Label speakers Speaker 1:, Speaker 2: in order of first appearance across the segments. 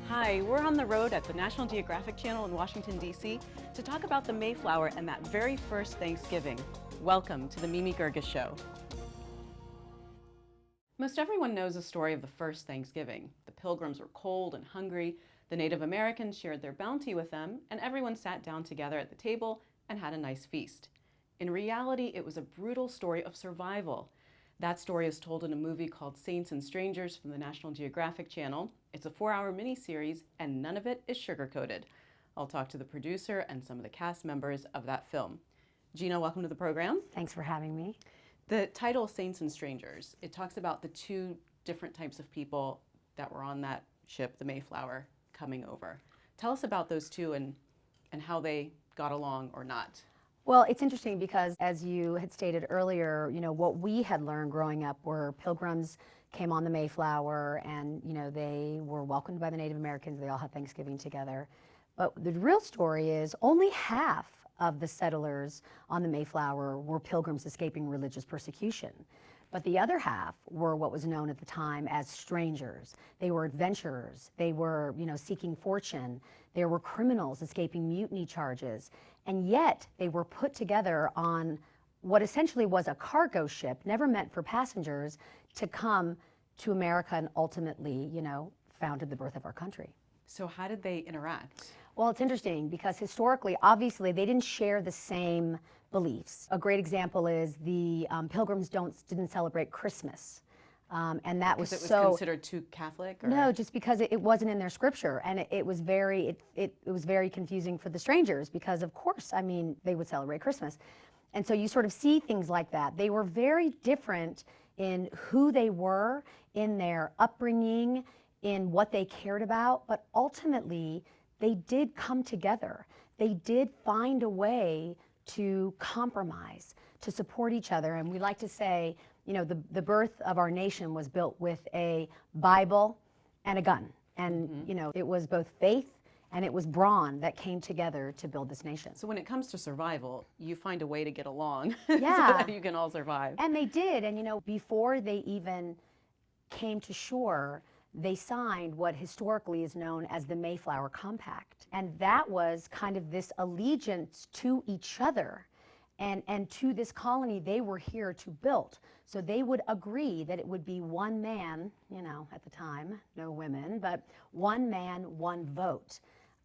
Speaker 1: Hi, we're on the road at the National Geographic Channel in Washington, D.C. to talk about the Mayflower and that very first Thanksgiving. Welcome to the Geerges Show. Most everyone knows the story of the first Thanksgiving. The Pilgrims were cold and hungry, the Native Americans shared their bounty with them, and everyone sat down together at the table and had a nice feast. In reality, it was a brutal story of survival. That story is told in a movie called Saints and Strangers from the National Geographic Channel. It's a 4-hour miniseries, and none of it is sugar-coated. I'll talk to the producer and some of the cast members of that film. Gina, welcome to the program.
Speaker 2: Thanks for having me.
Speaker 1: The title, Saints and Strangers, it talks about the two different types of people that were on that ship, the Mayflower, coming over. Tell us about those two and how they got along or not.
Speaker 2: Well, it's interesting because, as you had stated earlier, what we had learned growing up were Pilgrims came on the Mayflower and, they were welcomed by the Native Americans. They all had Thanksgiving together. But the real story is only half of the settlers on the Mayflower were Pilgrims escaping religious persecution. But the other half were what was known at the time as strangers. They were adventurers. They were, seeking fortune. There were criminals escaping mutiny charges. And yet they were put together on what essentially was a cargo ship, never meant for passengers, to come to America and ultimately, founded the birth of our country.
Speaker 1: So how did they interact?
Speaker 2: Well, it's interesting because historically, obviously, they didn't share the same beliefs. A great example is the Pilgrims didn't celebrate Christmas. And that was
Speaker 1: Because it
Speaker 2: was
Speaker 1: considered too Catholic? Or?
Speaker 2: No, just because it wasn't in their scripture, and it was very confusing for the strangers because, of course, they would celebrate Christmas. And so you sort of see things like that. They were very different in who they were, in their upbringing, in what they cared about, but ultimately they did come together. They did find a way to compromise, to support each other. And we like to say, the birth of our nation was built with a Bible and a gun. And, it was both faith and it was brawn that came together to build this nation.
Speaker 1: So when it comes to survival, you find a way to get along
Speaker 2: Yeah.
Speaker 1: so that you can all survive.
Speaker 2: And they did. And, before they even came to shore, they signed what historically is known as the Mayflower Compact. And that was kind of this allegiance to each other and to this colony they were here to build. So they would agree that it would be one man, at the time, no women, but one man, one vote.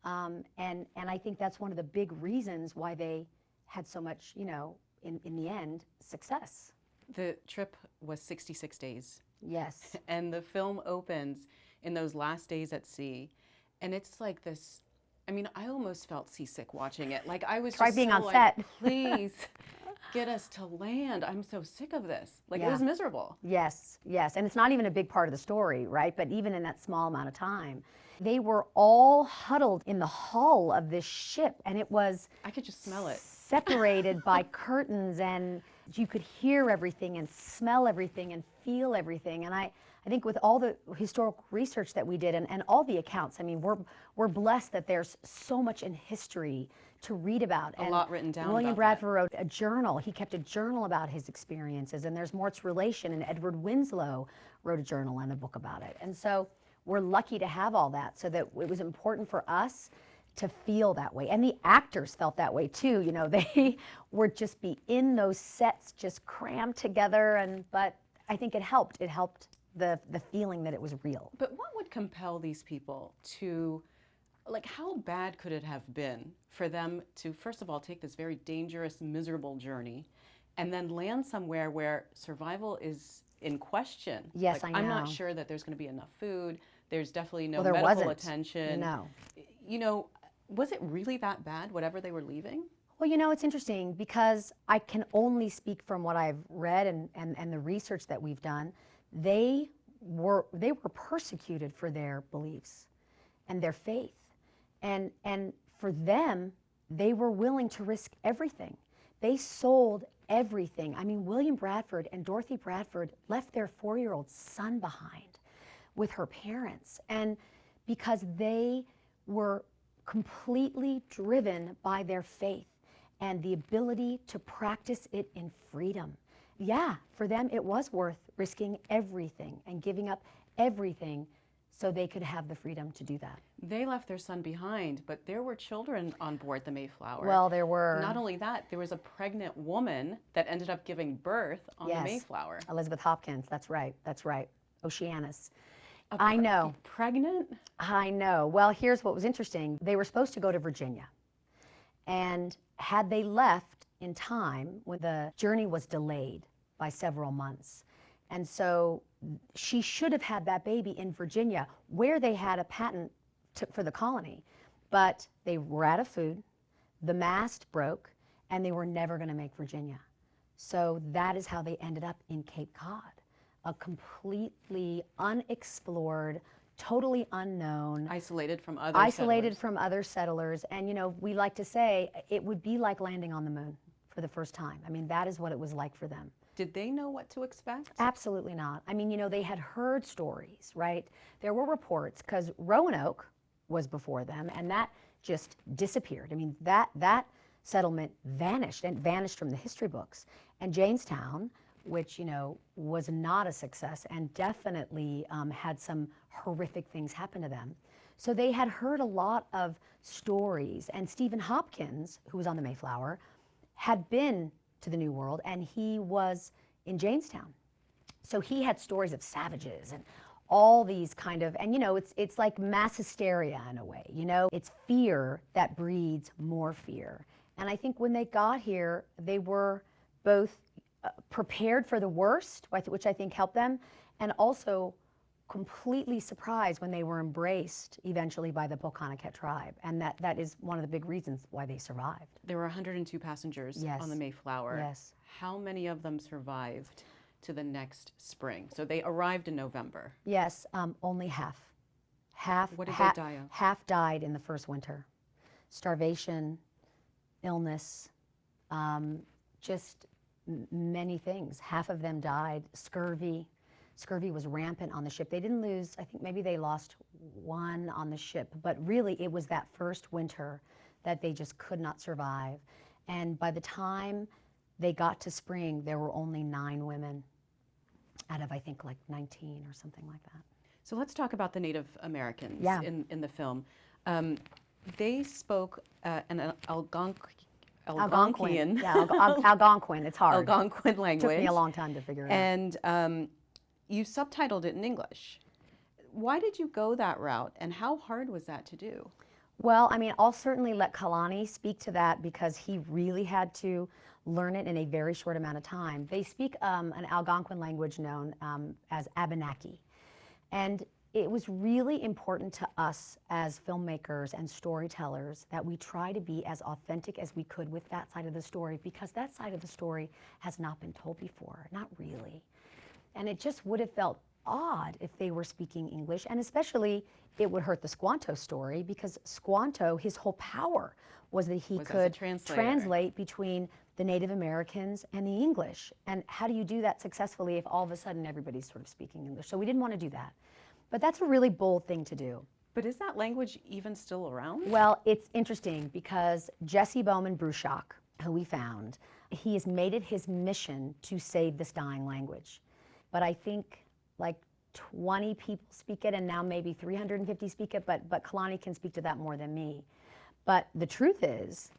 Speaker 2: And I think that's one of the big reasons why they had so much, in the end, success.
Speaker 1: The trip was 66 days.
Speaker 2: Yes.
Speaker 1: And the film opens in those last days at sea. And it's like this, I almost felt seasick watching it. Like I was
Speaker 2: Try
Speaker 1: just
Speaker 2: being
Speaker 1: so
Speaker 2: on
Speaker 1: like,
Speaker 2: set.
Speaker 1: Please get us to land. I'm so sick of this. Like it was miserable.
Speaker 2: Yes, yes. And it's not even a big part of the story, right? But even in that small amount of time, they were all huddled in the hull of this ship. And it was...
Speaker 1: I could just smell it.
Speaker 2: Separated by curtains, and you could hear everything and smell everything and feel everything. And I think with all the historical research that we did and all the accounts, we're blessed that there's so much in history to read about.
Speaker 1: A lot written down.
Speaker 2: William Bradford wrote a journal. He kept a journal about his experiences, and there's Mort's Relation, and Edward Winslow wrote a journal and a book about it. And so we're lucky to have all that, so that it was important for us to feel that way. And the actors felt that way too. They would just be in those sets, just crammed together. But I think it helped. It helped the feeling that it was real.
Speaker 1: But what would compel these people to, how bad could it have been for them to, first of all, take this very dangerous, miserable journey and then land somewhere where survival is in question?
Speaker 2: Yes, I know.
Speaker 1: I'm not sure that there's going to be enough food. There's definitely no
Speaker 2: there
Speaker 1: medical
Speaker 2: wasn't.
Speaker 1: attention.
Speaker 2: No.
Speaker 1: Was it really that bad, whatever they were leaving?
Speaker 2: Well, it's interesting because I can only speak from what I've read and the research that we've done. They were persecuted for their beliefs and their faith. And for them, they were willing to risk everything. They sold everything. William Bradford and Dorothy Bradford left their 4-year-old son behind with her parents. And because they were completely driven by their faith and the ability to practice it in freedom. Yeah, for them it was worth risking everything and giving up everything so they could have the freedom to do that.
Speaker 1: They left their son behind, but there were children on board the Mayflower.
Speaker 2: Well, there were.
Speaker 1: Not only that, there was a pregnant woman that ended up giving birth on the Mayflower.
Speaker 2: Elizabeth Hopkins, that's right, that's right. Oceanus. I know.
Speaker 1: Pregnant?
Speaker 2: I know. Well, here's what was interesting. They were supposed to go to Virginia. And had they left in time, when the journey was delayed by several months. And so she should have had that baby in Virginia, where they had a patent for the colony. But they were out of food, the mast broke, and they were never going to make Virginia. So that is how they ended up in Cape Cod, a completely unexplored, totally unknown,
Speaker 1: isolated from other
Speaker 2: settlers. And you know, we like to say it would be like landing on the moon for the first time. I mean, that is what it was like for them.
Speaker 1: Did they know what to expect?
Speaker 2: Absolutely not. I mean, you know, they had heard stories, right? There were reports, because Roanoke was before them, and that just disappeared. I mean, that settlement vanished, and vanished from the history books. And Jamestown, which, you know, was not a success and definitely had some horrific things happen to them. So they had heard a lot of stories, and Stephen Hopkins, who was on the Mayflower, had been to the New World, and he was in Jamestown. So he had stories of savages and all these kind of, and you know, it's like mass hysteria in a way, you know? It's fear that breeds more fear. And I think when they got here, they were both prepared for the worst, which I think helped them, and also completely surprised when they were embraced eventually by the Polcanocket tribe. And that is one of the big reasons why they survived.
Speaker 1: There were 102 passengers on the Mayflower.
Speaker 2: Yes.
Speaker 1: How many of them survived to the next spring? So they arrived in November.
Speaker 2: Yes, only half.
Speaker 1: What did they die of?
Speaker 2: Half died in the first winter. Starvation, illness, just many things. Half of them died. Scurvy. Scurvy was rampant on the ship. They didn't lose, I think maybe they lost one on the ship, but really it was that first winter that they just could not survive. And by the time they got to spring, there were only 9 women out of, I think, like 19 or something like that.
Speaker 1: So let's talk about the Native Americans in the film. They spoke an Algonquian.
Speaker 2: Yeah, Algonquin, it's hard.
Speaker 1: Algonquin language.
Speaker 2: It took me a long time to figure it out.
Speaker 1: And you subtitled it in English. Why did you go that route, and how hard was that to do?
Speaker 2: Well, I mean, I'll certainly let Kalani speak to that, because he really had to learn it in a very short amount of time. They speak an Algonquin language known as Abenaki. And it was really important to us as filmmakers and storytellers that we try to be as authentic as we could with that side of the story, because that side of the story has not been told before, not really. And it just would have felt odd if they were speaking English, and especially it would hurt the Squanto story, because Squanto, his whole power was that he could translate between the Native Americans and the English. And how do you do that successfully if all of a sudden everybody's sort of speaking English? So we didn't want to do that. But that's a really bold thing to do.
Speaker 1: But is that language even still around?
Speaker 2: Well, it's interesting, because Jesse Bowman Bruchak, who we found, he has made it his mission to save this dying language. But I think like 20 people speak it, and now maybe 350 speak it, but Kalani can speak to that more than me. But the truth is,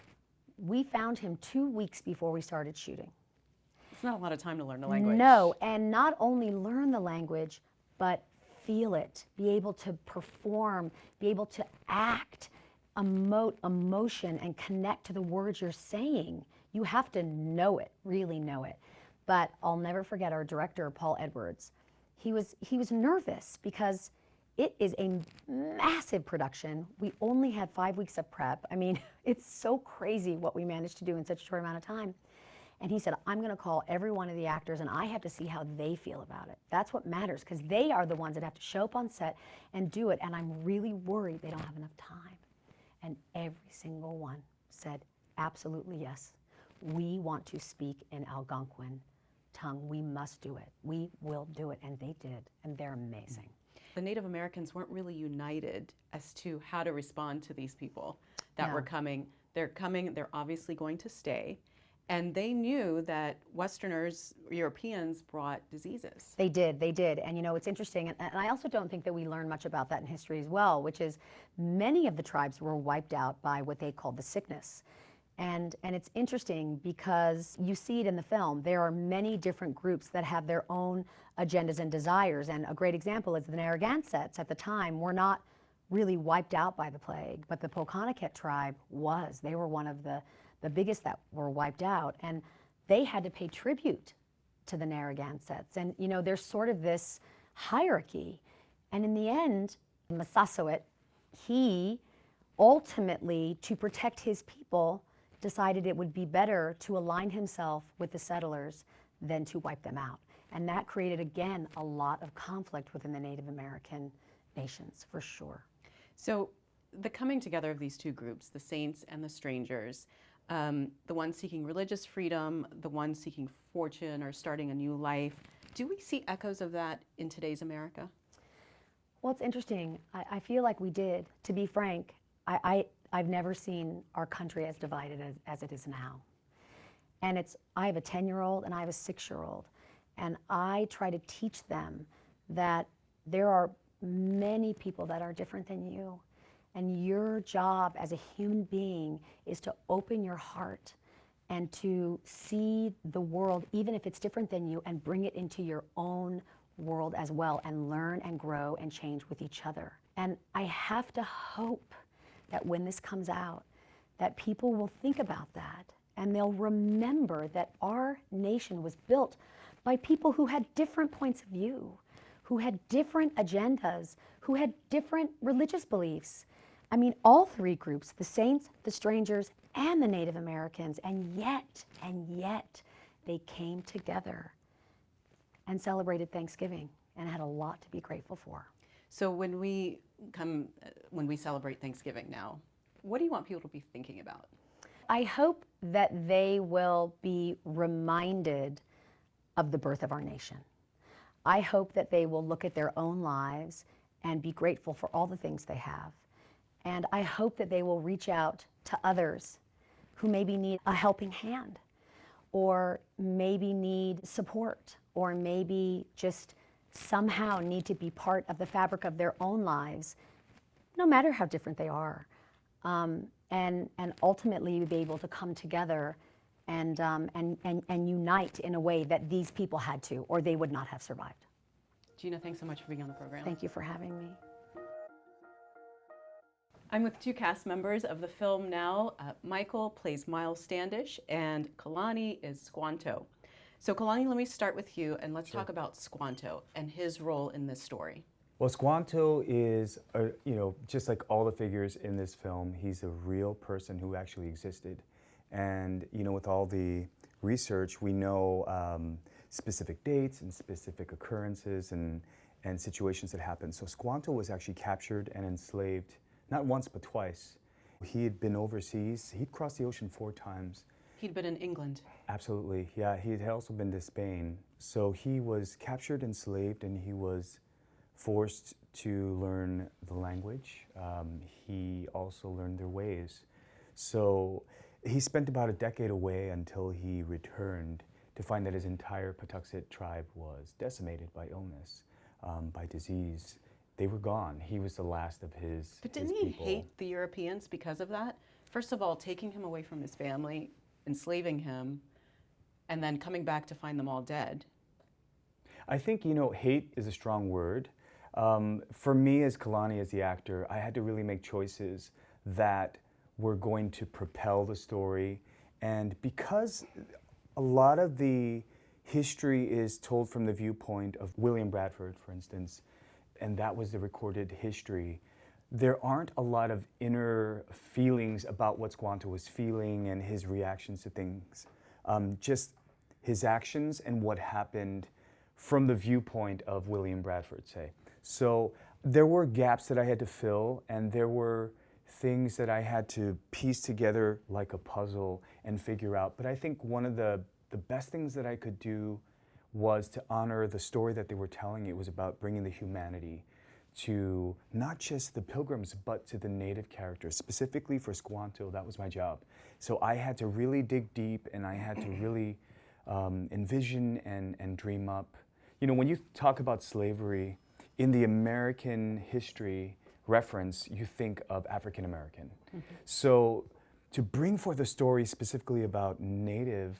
Speaker 2: we found him 2 weeks before we started shooting.
Speaker 1: It's not a lot of time to learn the language.
Speaker 2: No, and not only learn the language, but feel it, be able to perform, be able to act, emote emotion, and connect to the words you're saying. You have to know it, really know it. But I'll never forget our director, Paul Edwards. He was nervous, because it is a massive production. We only had 5 weeks of prep. I mean, it's so crazy what we managed to do in such a short amount of time. And he said, I'm gonna call every one of the actors, and I have to see how they feel about it. That's what matters, because they are the ones that have to show up on set and do it, and I'm really worried they don't have enough time. And every single one said, absolutely yes. We want to speak in Algonquin tongue. We must do it. We will do it. And they did. And they're amazing.
Speaker 1: The Native Americans weren't really united as to how to respond to these people that were coming. They're coming, they're obviously going to stay. And they knew that Westerners, Europeans, brought diseases.
Speaker 2: They did, and it's interesting, and I also don't think that we learn much about that in history as well, which is many of the tribes were wiped out by what they called the sickness. And it's interesting because you see it in the film. There are many different groups that have their own agendas and desires, and a great example is the Narragansetts at the time were not really wiped out by the plague, but the Pokanoket tribe was. They were one of the biggest that were wiped out, and they had to pay tribute to the Narragansetts. And there's sort of this hierarchy. And in the end, Massasoit, he ultimately, to protect his people, decided it would be better to align himself with the settlers than to wipe them out. And that created, again, a lot of conflict within the Native American nations, for sure.
Speaker 1: So the coming together of these two groups, the saints and the strangers, the ones seeking religious freedom, the ones seeking fortune or starting a new life, do we see echoes of that in today's America?
Speaker 2: Well, it's interesting. I feel like we did. To be frank, I've never seen our country as divided as it is now. And I have a 10-year-old and I have a 6-year-old. And I try to teach them that there are many people that are different than you. And your job as a human being is to open your heart and to see the world, even if it's different than you, and bring it into your own world as well, and learn and grow and change with each other. And I have to hope that when this comes out, that people will think about that and they'll remember that our nation was built by people who had different points of view, who had different agendas, who had different religious beliefs. I mean, all three groups, the saints, the strangers, and the Native Americans, and yet, they came together and celebrated Thanksgiving and had a lot to be grateful for.
Speaker 1: So when we celebrate Thanksgiving now, what do you want people to be thinking about?
Speaker 2: I hope that they will be reminded of the birth of our nation. I hope that they will look at their own lives and be grateful for all the things they have. And I hope that they will reach out to others who maybe need a helping hand, or maybe need support, or maybe just somehow need to be part of the fabric of their own lives, no matter how different they are, and ultimately be able to come together and unite in a way that these people had to, or they would not have survived.
Speaker 1: Gina, thanks so much for being on the program.
Speaker 2: Thank you for having me.
Speaker 1: I'm with two cast members of the film now. Michael plays Myles Standish, and Kalani is Squanto. So Kalani, let me start with you, and let's talk about Squanto and his role in this story.
Speaker 3: Well, Squanto is, just like all the figures in this film, he's a real person who actually existed. And, with all the research, we know specific dates and specific occurrences and situations that happened. So Squanto was actually captured and enslaved, not once, but twice. He had been overseas. He'd crossed the ocean 4 times.
Speaker 1: He'd been in England.
Speaker 3: Absolutely, yeah. He had also been to Spain. So he was captured, enslaved, and he was forced to learn the language. He also learned their ways. So he spent about a decade away until he returned to find that his entire Patuxet tribe was decimated by illness, by disease. They were gone. He was the last of his
Speaker 1: But didn't he hate the Europeans because of that? First of all, taking him away from his family, enslaving him, and then coming back to find them all dead.
Speaker 3: I think, hate is a strong word. For me as Kalani, as the actor, I had to really make choices that were going to propel the story. And because a lot of the history is told from the viewpoint of William Bradford, for instance, and that was the recorded history, there aren't a lot of inner feelings about what Squanto was feeling and his reactions to things. Just his actions and what happened from the viewpoint of William Bradford, say. So there were gaps that I had to fill, and there were things that I had to piece together like a puzzle and figure out. But I think one of the best things that I could do was to honor the story that they were telling. It was about bringing the humanity to not just the Pilgrims, but to the native characters. Specifically for Squanto, that was my job. So I had to really dig deep, and I had to really envision and dream up. You know, when you talk about slavery, in the American history reference, you think of African American. So to bring forth a story specifically about a native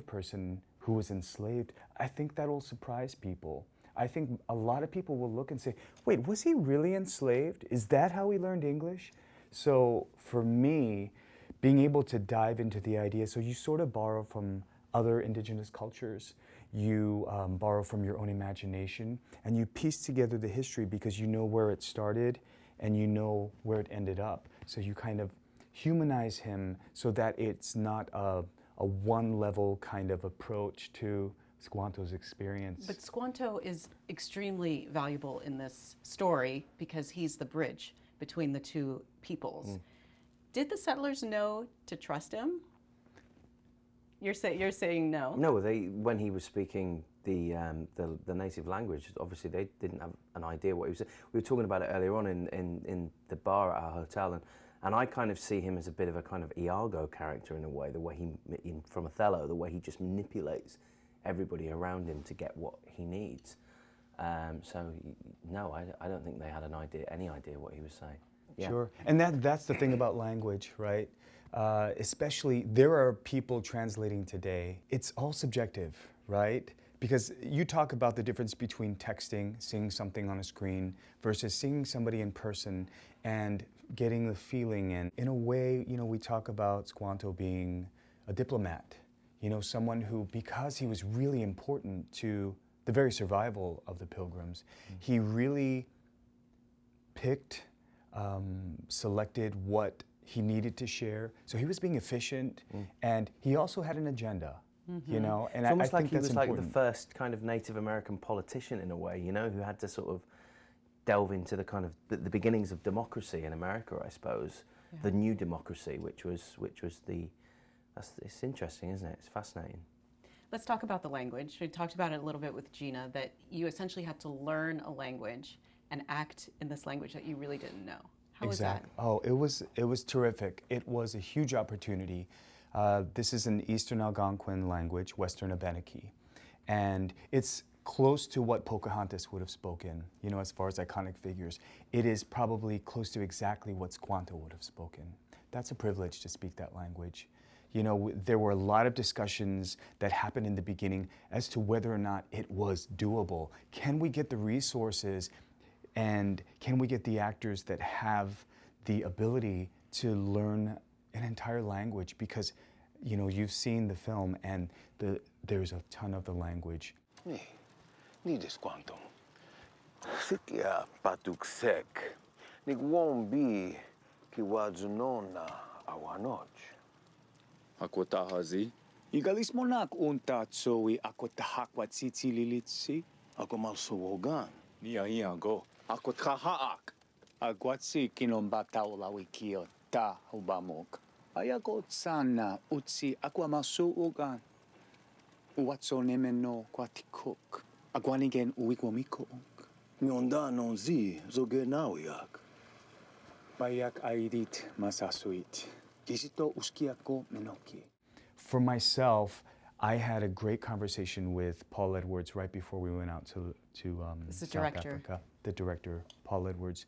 Speaker 3: person who was enslaved, I think that'll surprise people. I think a lot of people will look and say, wait, was he really enslaved? Is that how he learned English? So for me, being able to dive into the idea, so you sort of borrow from other indigenous cultures, you borrow from your own imagination, and you piece together the history because you know where it started and you know where it ended up. So you kind of humanize him so that it's not a one-level kind of approach to Squanto's experience.
Speaker 1: But Squanto is extremely valuable in this story because he's the bridge between the two peoples. Did the settlers know to trust him? You're saying no.
Speaker 4: No, when he was speaking the native language, obviously they didn't have an idea what he was saying. We were talking about it earlier on in the bar at our hotel, and I kind of see him as a bit of a kind of Iago character in a way, the way from Othello, the way he just manipulates everybody around him to get what he needs. So no, I don't think they had any idea what he was saying. Yeah.
Speaker 3: Sure, and that's the thing about language, right? Especially, there are people translating today. It's all subjective, right? Because you talk about the difference between texting, seeing something on a screen, versus seeing somebody in person and getting the feeling. And in a way, you know, we talk about Squanto being a diplomat, you know, someone who, because he was really important to the very survival of the Pilgrims, he really picked, selected what he needed to share. So he was being efficient, and he also had an agenda, you know, and
Speaker 4: it's almost
Speaker 3: I
Speaker 4: like
Speaker 3: think
Speaker 4: he
Speaker 3: that's
Speaker 4: was
Speaker 3: important.
Speaker 4: like the first kind of Native American politician in a way, you know, who had to sort of delve into the kind of the beginnings of democracy in America, I suppose, the new democracy, which was it's interesting, isn't it? It's fascinating.
Speaker 1: Let's talk about the language. We talked about it a little bit with Gina, that you essentially had to learn a language and act in this language that you really didn't know. How was that?
Speaker 3: Oh, it was terrific. It was a huge opportunity. This is an Eastern Algonquin language, Western Abenaki, and it's close to what Pocahontas would have spoken, you know, as far as iconic figures. It is probably close to exactly what Squanto would have spoken. That's a privilege to speak that language. You know, there were a lot of discussions that happened in the beginning as to whether or not it was doable. Can we get the resources, and can we get the actors that have the ability to learn an entire language? Because, you know, you've seen the film, and there's a ton of the language.
Speaker 5: Ni de Squanto. Sikia patuksek. Nik won't be kiwadzunona awanoch.
Speaker 6: Ako tahazi. Igalis mo nak unta tsowi ako tahakwat si tililitsi.
Speaker 5: Ako malsuwogan.
Speaker 6: Niya go. Ako tahaak. Agwat si kinombataw lawikio ta hubamok. Ayagot sana utsi ako masuugan. Uwatso nemeno kwatikok. Agwanigen uwikwamikook.
Speaker 5: Nyonda nonzi zogenawiak.
Speaker 6: Bayak aidit masasuit. Kisito uskiako menoki.
Speaker 3: For myself, I had a great conversation with Paul Edwards right before we went out to South Africa. The director, Paul Edwards.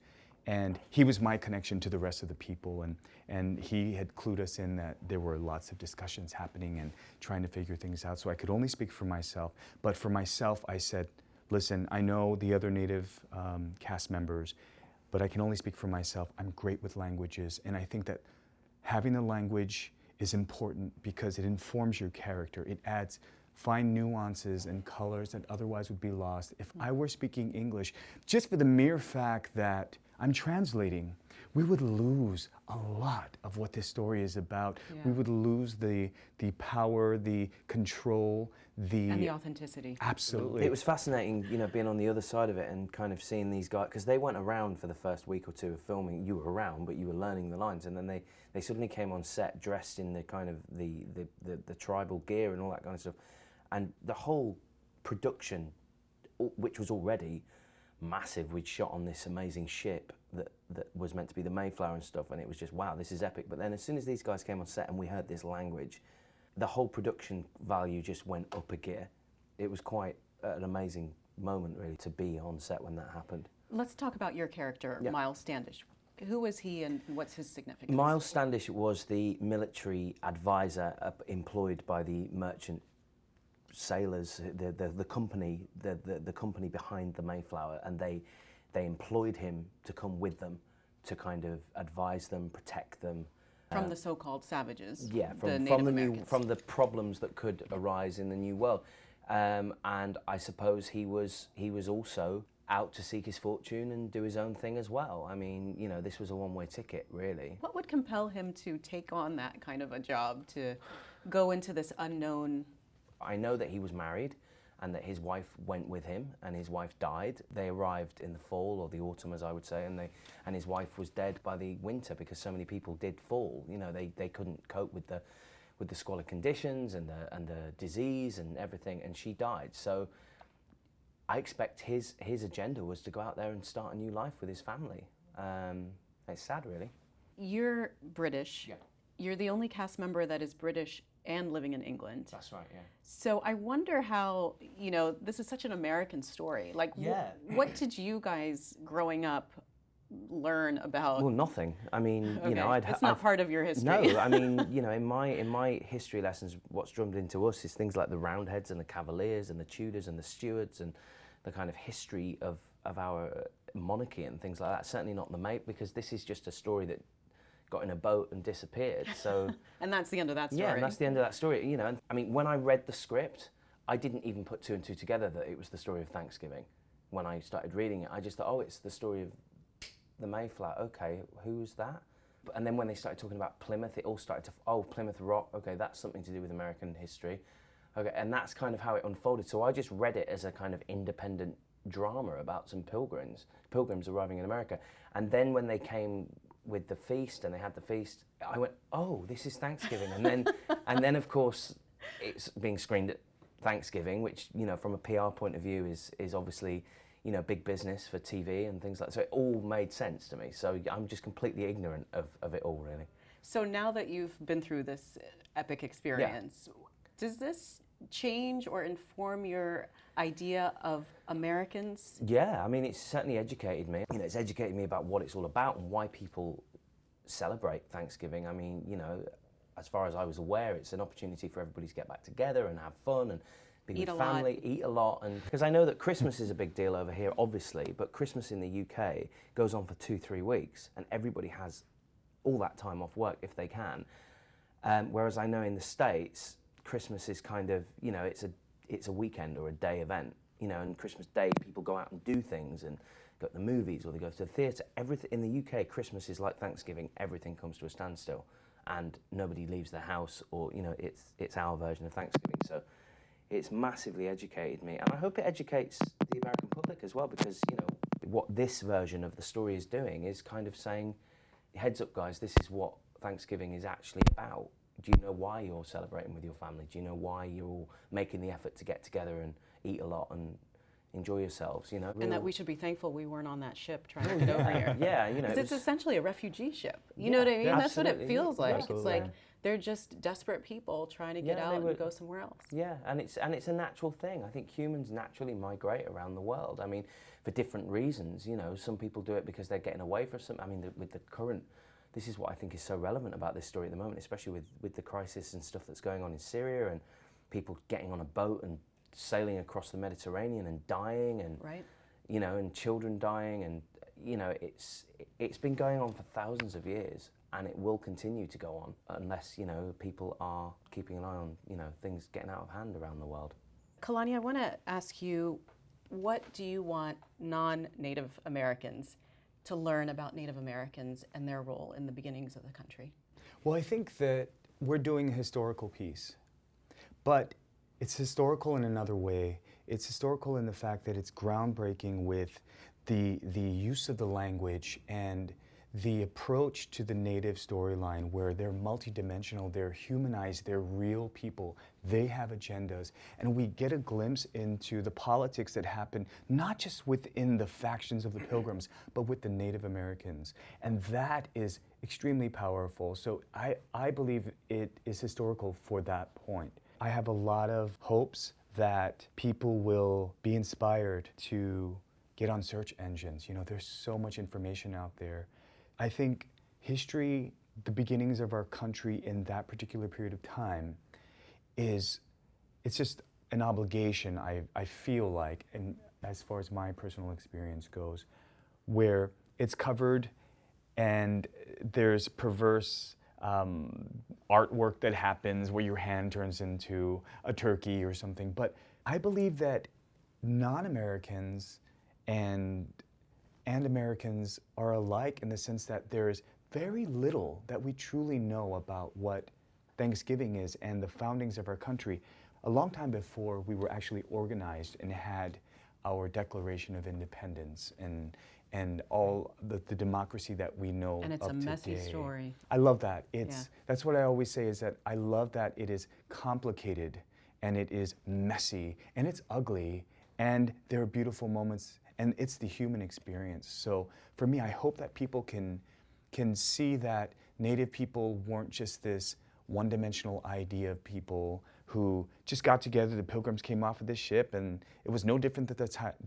Speaker 3: And he was my connection to the rest of the people, and he had clued us in that there were lots of discussions happening and trying to figure things out. So I could only speak for myself. But for myself, I said, listen, I know the other Native cast members, but I can only speak for myself. I'm great with languages, and I think that having the language is important because it informs your character. It adds fine nuances and colors that otherwise would be lost. If I were speaking English, just for the mere fact that I'm translating, we would lose a lot of what this story is about.
Speaker 1: Yeah.
Speaker 3: We would lose the power, the control,
Speaker 1: And the authenticity.
Speaker 3: Absolutely.
Speaker 4: It was fascinating, you know, being on the other side of it and kind of seeing these guys, because they weren't around for the first week or two of filming. You were around, but you were learning the lines, and then they suddenly came on set dressed in the kind of the tribal gear and all that kind of stuff, and the whole production, which was already massive. We'd shot on this amazing ship that was meant to be the Mayflower and stuff, and it was just, wow, this is epic. But then as soon as these guys came on set and we heard this language, the whole production value just went up a gear. It was quite an amazing moment, really, to be on set when that happened.
Speaker 1: Let's talk about your character,
Speaker 4: Yeah.
Speaker 1: Myles Standish. Who was he and what's his significance?
Speaker 4: Myles Standish was the military advisor employed by the merchant sailors, the company, the company behind the Mayflower, and they employed him to come with them to kind of advise them, protect them.
Speaker 1: From the so-called savages.
Speaker 4: Yeah,
Speaker 1: the Native
Speaker 4: from the
Speaker 1: Americans.
Speaker 4: from the problems that could arise in the New World, and I suppose he was also out to seek his fortune and do his own thing as well. I mean, you know, this was a one-way ticket, really.
Speaker 1: What would compel him to take on that kind of a job, to go into this unknown?
Speaker 4: I know that he was married and that his wife went with him, and his wife died. They arrived in the fall, or the autumn as I would say, and his wife was dead by the winter because so many people did fall. You know, they couldn't cope with the squalid conditions and the disease and everything, and she died. So I expect his agenda was to go out there and start a new life with his family. It's sad, really.
Speaker 1: You're British.
Speaker 4: Yeah.
Speaker 1: You're the only cast member that is British and living in England.
Speaker 4: That's right, yeah.
Speaker 1: So I wonder how, you know, this is such an American story. Like,
Speaker 4: Yeah.
Speaker 1: what did you guys growing up learn about?
Speaker 4: Well, nothing. I mean, you know,
Speaker 1: Okay. It's not part of your history.
Speaker 4: No, I mean, you know, in my history lessons, what's drummed into us is things like the Roundheads and the Cavaliers and the Tudors and the Stuarts and the kind of history of our monarchy and things like that. Certainly not the mate, because this is just a story that got in a boat and disappeared. So
Speaker 1: And that's the end of that story.
Speaker 4: yeah, and that's the end of that story. You know, and, I mean, when I read the script, I didn't even put two and two together that it was the story of Thanksgiving. When I started reading it, I just thought, oh, it's the story of the Mayflower. Okay, who's that? And then when they started talking about Plymouth, it all started to, oh, Plymouth Rock. Okay, that's something to do with American history. Okay, and that's kind of how it unfolded. So I just read it as a kind of independent drama about some pilgrims arriving in America. And then when they came with the feast and they had the feast, I went, oh, this is Thanksgiving. And then of course it's being screened at Thanksgiving, which, you know, from a PR point of view is obviously, you know, big business for TV and things like that. So it all made sense to me. So I'm just completely ignorant of it all, really.
Speaker 1: So now that you've been through this epic experience, does this change or inform your idea of Americans?
Speaker 4: Yeah, I mean, it's certainly educated me. You know, it's educated me about what it's all about and why people celebrate Thanksgiving. I mean, you know, as far as I was aware, it's an opportunity for everybody to get back together and have fun and be
Speaker 1: Eat
Speaker 4: with
Speaker 1: a
Speaker 4: family,
Speaker 1: lot.
Speaker 4: eat a lot. And because I know that Christmas is a big deal over here, obviously, but Christmas in the UK goes on for 2-3 weeks, and everybody has all that time off work if they can. Whereas I know in the States, Christmas is kind of, you know, it's a weekend or a day event, you know, and Christmas Day people go out and do things and go to the movies or they go to the theatre. Everything in the UK, Christmas is like Thanksgiving. Everything comes to a standstill, and nobody leaves their house, or, you know, it's our version of Thanksgiving. So it's massively educated me, and I hope it educates the American public as well, because, you know, what this version of the story is doing is kind of saying, heads up guys, this is what Thanksgiving is actually about. Do you know why you're celebrating with your family? Do you know why you're all making the effort to get together and eat a lot and enjoy yourselves, you know?
Speaker 1: And that we should be thankful we weren't on that ship trying to get over here.
Speaker 4: Yeah, you know.
Speaker 1: Because it's essentially a refugee ship. You know
Speaker 4: Yeah,
Speaker 1: what I mean?
Speaker 4: yeah,
Speaker 1: That's what it
Speaker 4: absolutely.
Speaker 1: feels like.
Speaker 3: Absolutely.
Speaker 1: It's like they're just desperate people trying to get
Speaker 4: Yeah,
Speaker 1: out
Speaker 4: they
Speaker 1: and
Speaker 4: were-
Speaker 1: go somewhere else.
Speaker 4: Yeah, and it's a natural thing. I think humans naturally migrate around the world. I mean, for different reasons, you know. Some people do it because they're getting away from something. I mean, with the current, this is what I think is so relevant about this story at the moment, especially with the crisis and stuff that's going on in Syria, and people getting on a boat and sailing across the Mediterranean and dying, and
Speaker 1: Right.
Speaker 4: you know, and children dying, and you know, it's been going on for thousands of years, and it will continue to go on unless, you know, people are keeping an eye on, you know, things getting out of hand around the world.
Speaker 1: Kalani, I want to ask you, what do you want non-Native Americans to learn about Native Americans and their role in the beginnings of the country?
Speaker 3: Well, I think that we're doing a historical piece, but it's historical in another way. It's historical in the fact that it's groundbreaking with the use of the language and the approach to the Native storyline, where they're multidimensional, they're humanized, they're real people, they have agendas, and we get a glimpse into the politics that happen not just within the factions of the Pilgrims, but with the Native Americans. And that is extremely powerful. So I believe it is historical for that point. I have a lot of hopes that people will be inspired to get on search engines. You know, there's so much information out there. I think history, the beginnings of our country in that particular period of time, it's just an obligation, I feel like, and as far as my personal experience goes, where it's covered and there's perverse artwork that happens where your hand turns into a turkey or something. But I believe that non-Americans and Americans are alike in the sense that there's very little that we truly know about what Thanksgiving is and the foundings of our country. A long time before we were actually organized and had our Declaration of Independence and all the democracy that we know
Speaker 1: And it's
Speaker 3: of
Speaker 1: a messy
Speaker 3: today.
Speaker 1: story.
Speaker 3: I love that. That's what I always say, is that I love that it is complicated and it is messy and it's ugly and there are beautiful moments and it's the human experience. So for me, I hope that people can see that Native people weren't just this one-dimensional idea of people who just got together. The Pilgrims came off of this ship, and it was no different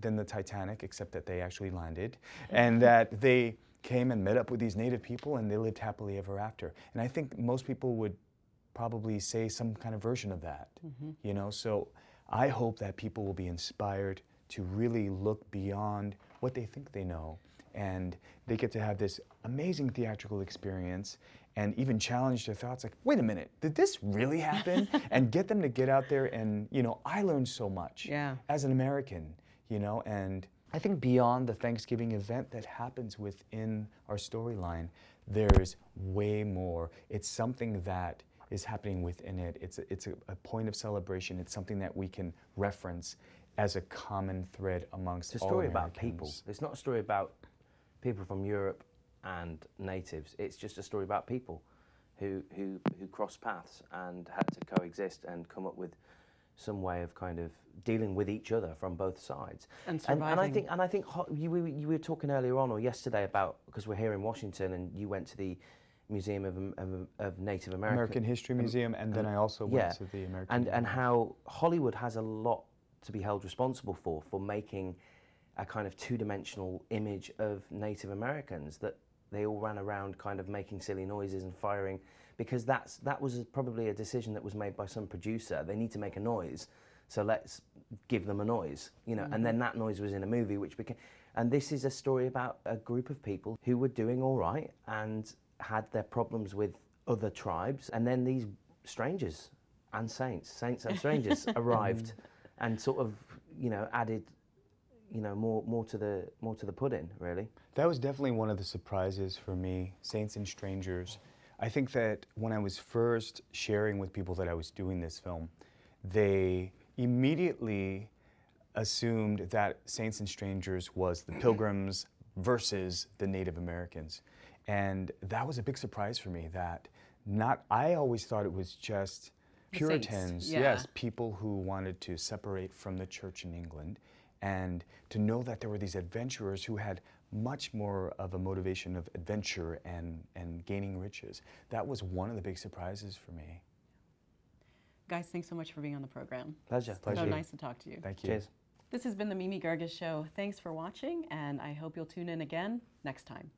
Speaker 3: than the Titanic, except that they actually landed, and that they came and met up with these Native people, and they lived happily ever after. And I think most people would probably say some kind of version of that, you know? So I hope that people will be inspired to really look beyond what they think they know, and they get to have this amazing theatrical experience and even challenge their thoughts, like, wait a minute, did this really happen? And get them to get out there and, you know, I learned so much as an American, you know, and I think beyond the Thanksgiving event that happens within our storyline, there's way more. It's something that is happening within it. It's a point of celebration. It's something that we can reference as a common thread amongst all
Speaker 4: It's a story
Speaker 3: Americans.
Speaker 4: about people. It's not a story about people from Europe and natives. It's just a story about people who crossed paths and had to coexist and come up with some way of kind of dealing with each other from both sides.
Speaker 1: And surviving.
Speaker 4: And I think you were talking earlier on or yesterday about, because we're here in Washington and you went to the Museum of Native
Speaker 3: American History Museum, and then I also went to the American
Speaker 4: and how Hollywood has a lot to be held responsible for making a kind of two-dimensional image of Native Americans, that they all ran around kind of making silly noises and firing, because that was probably a decision that was made by some producer. They need to make a noise, so let's give them a noise, you know. And then that noise was in a movie, which became, and this is a story about a group of people who were doing all right and had their problems with other tribes, and then these strangers and saints and strangers arrived and sort of, you know, added, you know, more to the pudding, really.
Speaker 3: That was definitely one of the surprises for me, Saints and Strangers. I think that when I was first sharing with people that I was doing this film, they immediately assumed that Saints and Strangers was the Pilgrims versus the Native Americans. And that was a big surprise for me, that I always thought it was just Puritans, yes, people who wanted to separate from the church in England, and to know that there were these adventurers who had much more of a motivation of adventure and gaining riches. That was one of the big surprises for me.
Speaker 1: Guys, thanks so much for being on the program.
Speaker 4: Pleasure.
Speaker 1: So nice to talk to you.
Speaker 3: Thank you.
Speaker 4: Cheers.
Speaker 1: This has been the Mimi Geerges Show. Thanks for watching, and I hope you'll tune in again next time.